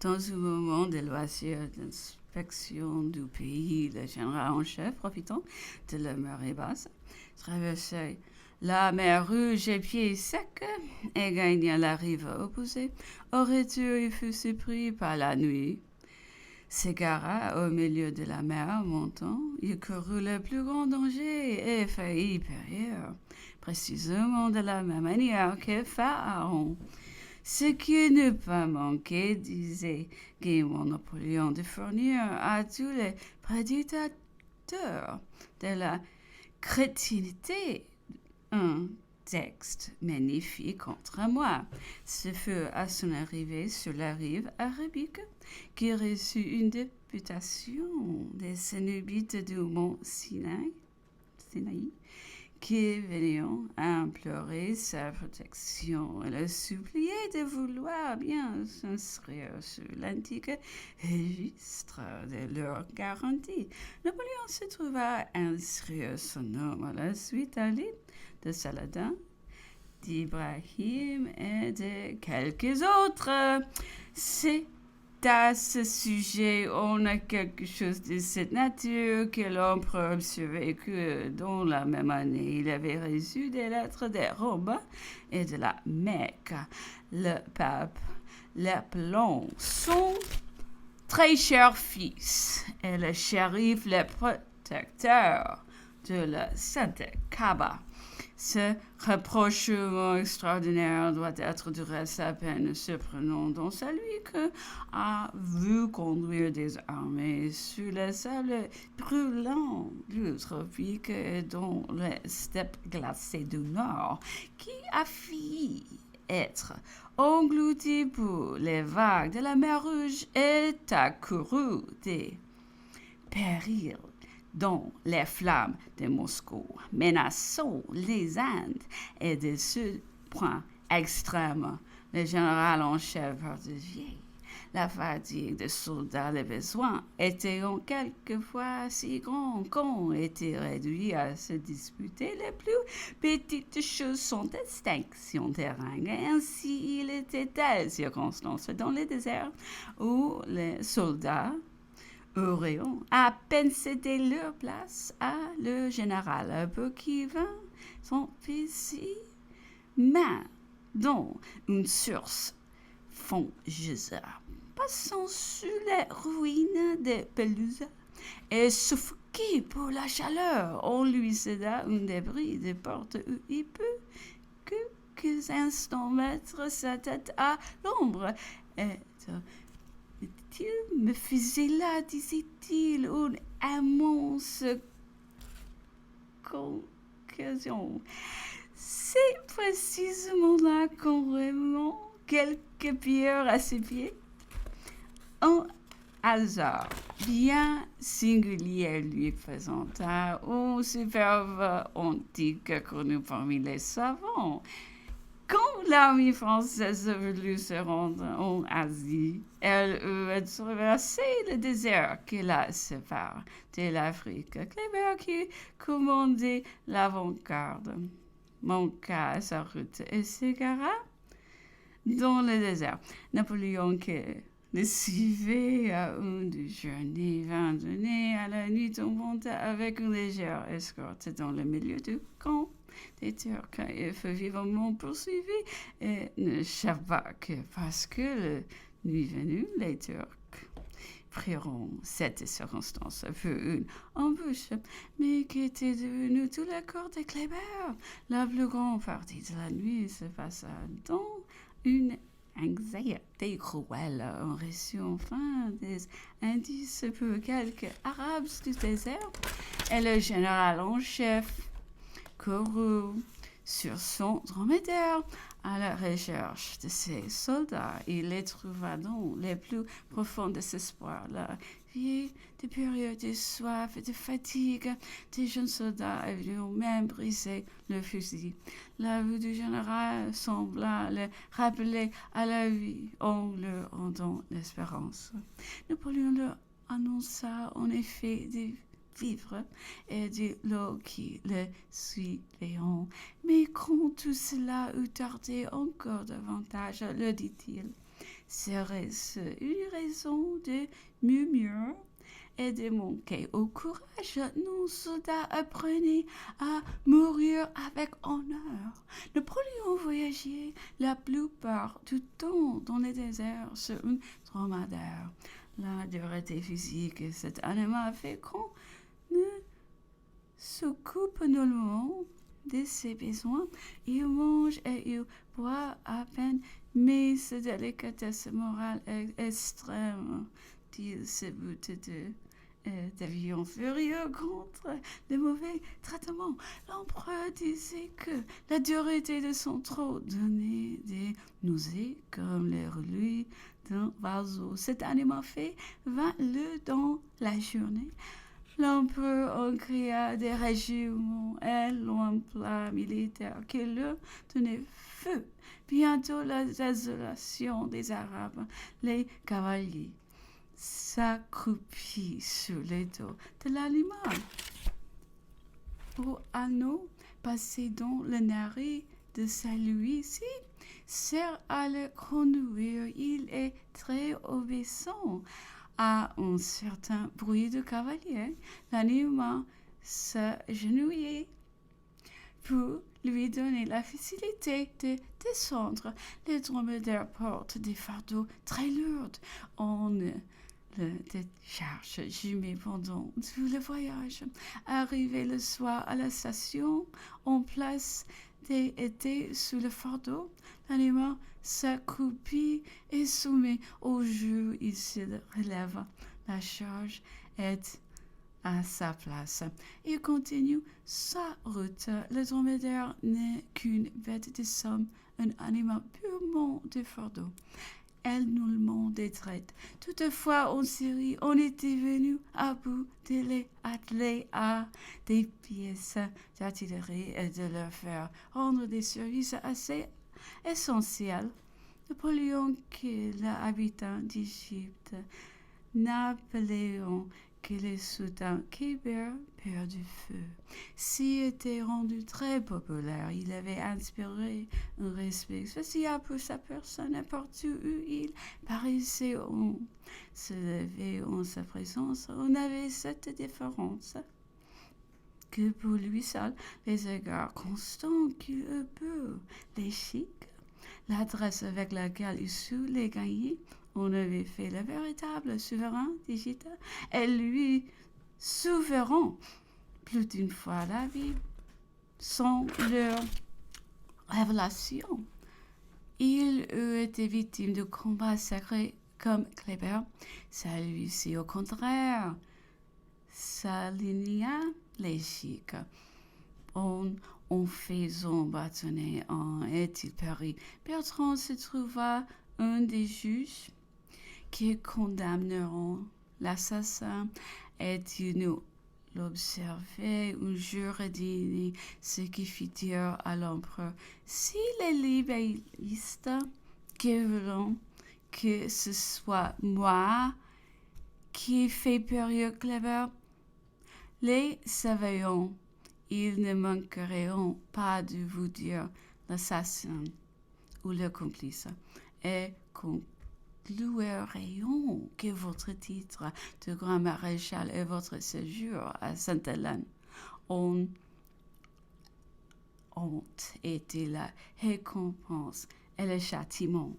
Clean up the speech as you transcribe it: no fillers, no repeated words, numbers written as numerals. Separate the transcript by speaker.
Speaker 1: Dans un moment de loisir d'inspection du pays, le général en chef, profitant de la marée basse, traversait la mer Rouge à pied sec et gagna la rive opposée. Au retour, il fut surpris par la nuit. S'égara au milieu de la mer montant, il courut le plus grand danger et faillit périr, précisément de la même manière que Pharaon. Ce qui ne pas manquer, disait gaiement Napoléon, de fournir à tous les prédicateurs de la crétinité un texte magnifique contre moi. Ce fut à son arrivée sur la rive arabique qu'il reçut une députation des Cénobites du mont Sinaï qui venaient implorer sa protection et le supplier de vouloir bien s'inscrire sur l'antique registre de leur garantie. Napoléon se trouva inscrire son nom à la suite à l'île de Saladin, d'Ibrahim et de quelques autres. C'est à ce sujet, on a quelque chose de cette nature que l'empereur observait que dans la même année, il avait reçu des lettres de Rome et de la Mecque. Le pape l'appelant son très cher fils et le shérif le protecteur de la Sainte Kaaba. Ce rapprochement extraordinaire doit être du reste à peine surprenant dans celui que a vu conduire des armées sur les sables brûlants du tropique et dans les steppes glacées du nord, qui a failli être englouti pour les vagues de la mer Rouge et accouru des périls dans les flammes de Moscou, menaçant les Indes et de ce point extrême, le général en chef Verdier. La fatigue des soldats, les besoins étaient quelquefois si grands qu'on était réduit à se disputer les plus petites choses sans distinction de rang. Et ainsi, il était telle circonstance dans le désert où les soldats auraient à peine cédé leur place à le général pour qui vint son fils main dans une source fangeuse. Passant sur les ruines de Pelusa et suffoqué pour la chaleur, on lui céda un débris de porte où il peut quelques instants mettre sa tête à l'ombre. Et il me faisait là, disait-il, une immense concussion. C'est précisément là qu'on remonte quelques pierres à ses pieds. Un hasard bien singulier lui présenta un superbe antique connu parmi les savants. Quand l'armée française voulut se rendre en Asie, elle eut traversé le désert qui la sépare de l'Afrique. Kléber, qui commandait l'avant-garde, manqua sa route et s'égara dans le désert. Napoléon, qui le suivait à une journée, vint donner à la nuit tombante avec une légère escorte dans le milieu du camp des Turcs. Il fut vivement poursuivi et ne s'échappa que parce que, la nuit venue, les Turcs priront cette circonstance pour une embûche, mais qui était devenue tout le corps de Kléber. La plus grande partie de la nuit se passa dans une anxiété cruelle. On reçut enfin des indices pour quelques Arabes du désert, et le général en chef courut sur son dromadaire à la recherche de ses soldats. Il les trouva dans les plus profonds désespoirs. La vie des périodes de soif et de fatigue des jeunes soldats avaient même brisé le fusil. La vue du général sembla les rappeler à la vie en leur rendant l'espérance. Napoléon leur annonça en effet des vivre et de l'eau qui le suivait. Mais quand tout cela eut tardé encore davantage, le dit-il, Serait-ce une raison de murmure et de manquer au courage? Nos soldats apprenaient à mourir avec honneur. Napoléon voyageait la plupart du temps dans les déserts sur un dromadaire. La dureté physique de cet animal fait qu'on ne s'occupe nullement de ses besoins. Il mange et il boit à peine, mais sa délicatesse morale est extrême. Il se bute d'avions furieux contre les mauvais traitements. L'empereur disait que la dureté de son trot donnait des nausées comme les reluits d'un vaseau. Cet animal fait 20 lieues dans la journée. L'empereur en créa des régiments et l'emploi militaire qui leur tenait feu. Bientôt la désolation des Arabes, les cavaliers s'accroupit sur les dos de l'animal. Pour anneau passé dans le nari de celui-ci, sert à le conduire. Il est très obéissant à un certain bruit de cavalier. L'animal s'agenouillait pour lui donner la facilité de descendre. Les dromadaires portent des fardeaux très lourds. On ne le décharge jamais pendant tout le voyage. Arrivé le soir à la station, on place des étés sous le fardeau. L'animal s'accroupit et soumet au jeu. Il se relève. La charge est à sa place. Il continue sa route. Le dromadaire n'est qu'une bête de somme, un animal purement de fardeau. Elle nullement détraite. Toutefois, en Syrie, on était venu à bout de les atteler à des pièces d'artillerie et de leur faire rendre des services assez essentiels. Napoléon, qui est l'habitant d'Égypte, Napoléon, que les soldats Kébert, père du feu, s'y était rendu très populaire. Il avait inspiré un respect spécial pour sa personne n'importe où il paraissait. On se levait en sa présence. On avait cette différence que pour lui seul, les égards constants qu'il peut, les chics, l'adresse avec laquelle il sut les gagner. On avait fait le véritable souverain d'Égypte et lui souverain plus d'une fois la vie. Sans leur révélation, il eût été victime de combats sacrés comme Kléber. Celui-ci, au contraire, s'aligna les chics. En faisant bâtonner un est-il péri. Bertrand se trouva un des juges qui condamneront l'assassin et il nous l'observait un jour et dit ce qui fit dire à l'empereur. Si les libellistes qui veulent que ce soit moi qui fais périr Kléber, les surveillants, ils ne manqueront pas de vous dire l'assassin ou le complice et concluront que votre titre de grand maréchal et votre séjour à Sainte-Hélène ont été la récompense et le châtiment